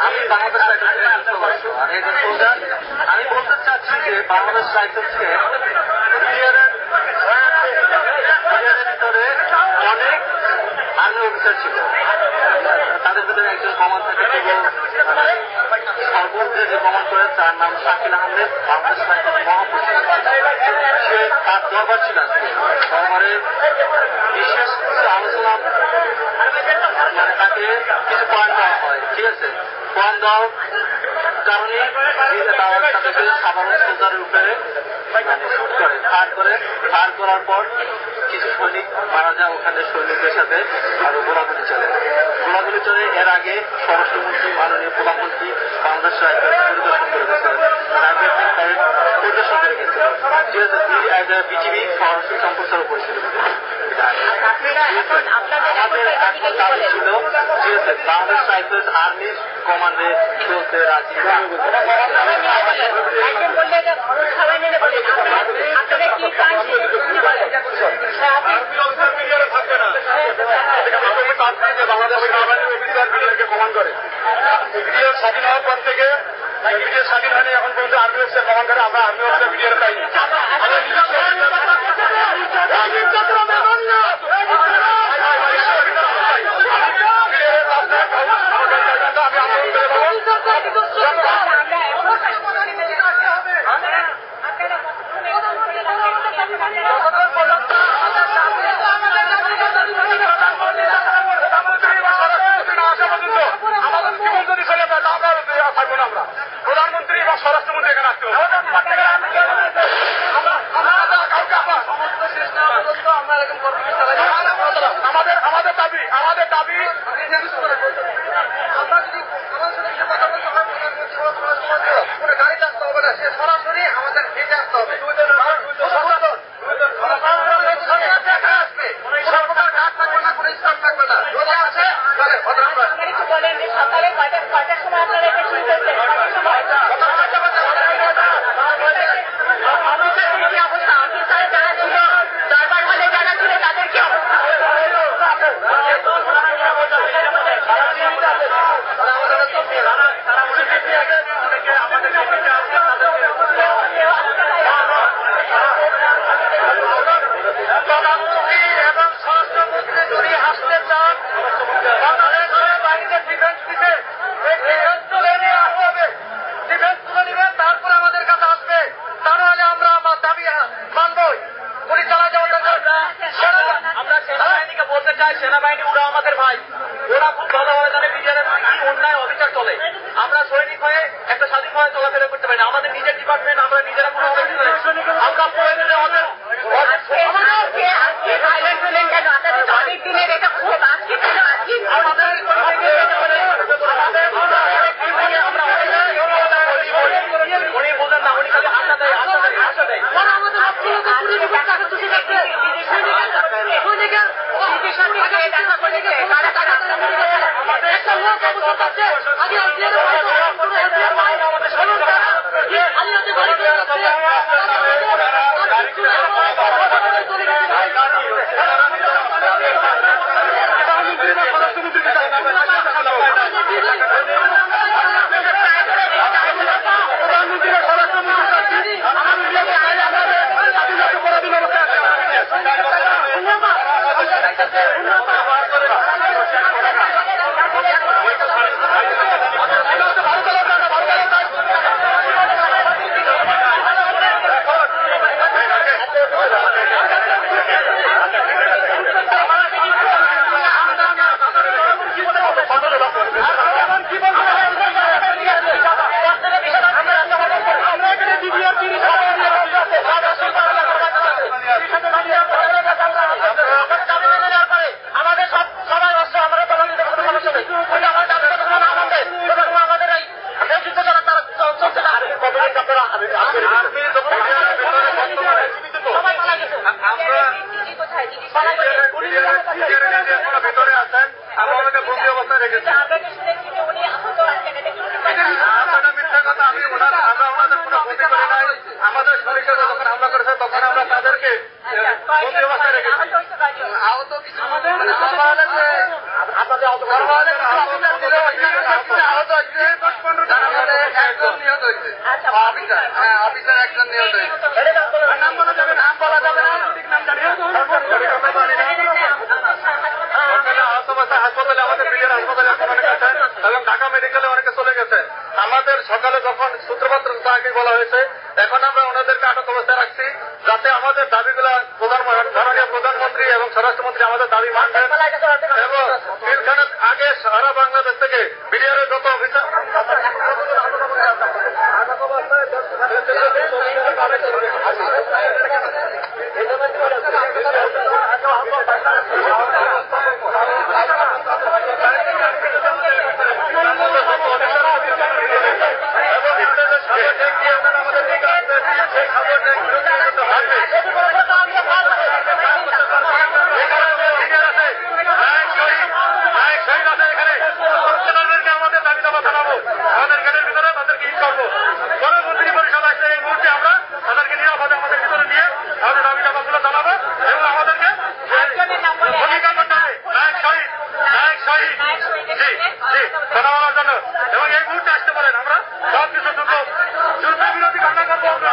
আমি বাংলাদেশ আমি বলতে চাচ্ছি যে বাংলাদেশ রাইফেলসকে ভিতরে অনেক আর্মি অফিসার ছিল, তাদের ভিতরে একজন কমান থাকে সর্বোচ্চ যে কমান করে তার নাম শাকিল আহমেদ, বাংলাদেশ রাইফেলস মহাপ্রধান। সে তার দরবার ছিল, দরবারে বিশেষ কিছু আলোচনা মানে তাকে কিছু পয়েন্ট দেওয়া হয়, ঠিক আছে। পয়েন্ট দেওয়ার কারণে তাদেরকে সাধারণ সোলজারের উপরে শুট করে, ফায়ার করার পর কিছু সৈনিক মারা যায় ওখানে, সৈনিকদের সাথে আরো গোলাগুলি চলে। এর আগে স্বরাষ্ট্রমন্ত্রী মাননীয় প্রধানমন্ত্রী বাংলাদেশ পরিদর্শন করে গেছিল, ঠিক আছে। বিজিবি স্বরাষ্ট্র সম্প্রচারও করেছিল। আমাদের এখন দাবি ছিল, ঠিক আছে, বাংলাদেশ রাইফেলস আর্মির কমান্ডে চলতে রাজি। কমান করে বিডিআর স্বাধীন হওয়ার পর থেকে বিডিআর স্বাধীন হয়নি, এখন পর্যন্ত আর্মি অফিসার কমান করে। আমরা আর্মি অফিসার বিডিআর পাইনি। প্রধানমন্ত্রী এবং স্বরাষ্ট্রমন্ত্রী এখানে আসতে হবে। আমাদের দাবি আমরা যদি গাড়িতে আসতে হবে না, সে সরাসরি আমাদের হেঁটে আসতে হবে। সকালে কয়টার সময় আপনারা এটা শুরু করছেন? অবস্থা অফিসার যারা ছিল, দরবার হলে যারা ছিল তাদের কি অবস্থা? প্রধানমন্ত্রী এবং স্বরাষ্ট্রমন্ত্রী যদি আসতে চান, বাংলাদেশের বাড়িতে ডিফেন্স দিতে ডিফেন্স তুলে নিয়ে আসবে, ডিফেন্স তুলে নিবে, তারপরে আমাদের কাছে আসবে। তা নাহলে আমরা আমার দাবি মানবই। গুলি চালা যাওয়ার আমরা সেনাবাহিনীকে বলতে চাই, সেনাবাহিনী ওরা আমাদের ভাই, ওরা খুব ভালোভাবে জানে বিজেপির কি অন্যায় অবিচার চলে। আমরা সৈনিক হয়ে একটা স্বাধীনভাবে চলাফেরা করতে পারি না। আমাদের নিজের ডিপার্টমেন্ট, আমরা নিজেরা কোনো আমরা অনেক দিনের এটা খুব আজকে উনি বললেন না, উনি খালি আশা দেয়। ভেতরে আছেন, আমরা ওনাকে বন্দি অবস্থায় রেখেছি। মিথ্যা কথা, আমরা ওনাদের কোনো ক্ষতি করি নাই। আমাদের শরীরকে যখন হামলা করেছে তখন আমরা তাদেরকে বন্দি অবস্থায় রেখেছি। আহত কিছু আপনাদের আহত হয়েছে, 10-15 জন একজন নিহত হয়েছে। অফিসার, হ্যাঁ অফিসার একজন নিহত হয়েছে। নাম বলা যাবে না, নাম বলা যাবে না, ঠিক নাম জানিয়ে আহত অবস্থায় হাসপাতালে আমাদের বিডিআর হাসপাতালে অনেকে আছেন এবং ঢাকা মেডিকেলে অনেকে চলে গেছেন। আমাদের সকালে যখন সূত্রপাত্র তাকে বলা হয়েছে, এখন আমরা ওনাদেরকে আটক অবস্থায় রাখছি যাতে আমাদের দাবিগুলা মাননীয় প্রধানমন্ত্রী এবং স্বরাষ্ট্রমন্ত্রী আমাদের দাবি মানবেন এবং পিলখানার আগে সারা বাংলাদেশ থেকে বিডিআর যত অফিসার এবং এই মুহূর্তে আসতে পারেন। আমরা সব কিছু যুদ্ধ বিরোধী ঘটনা করবো।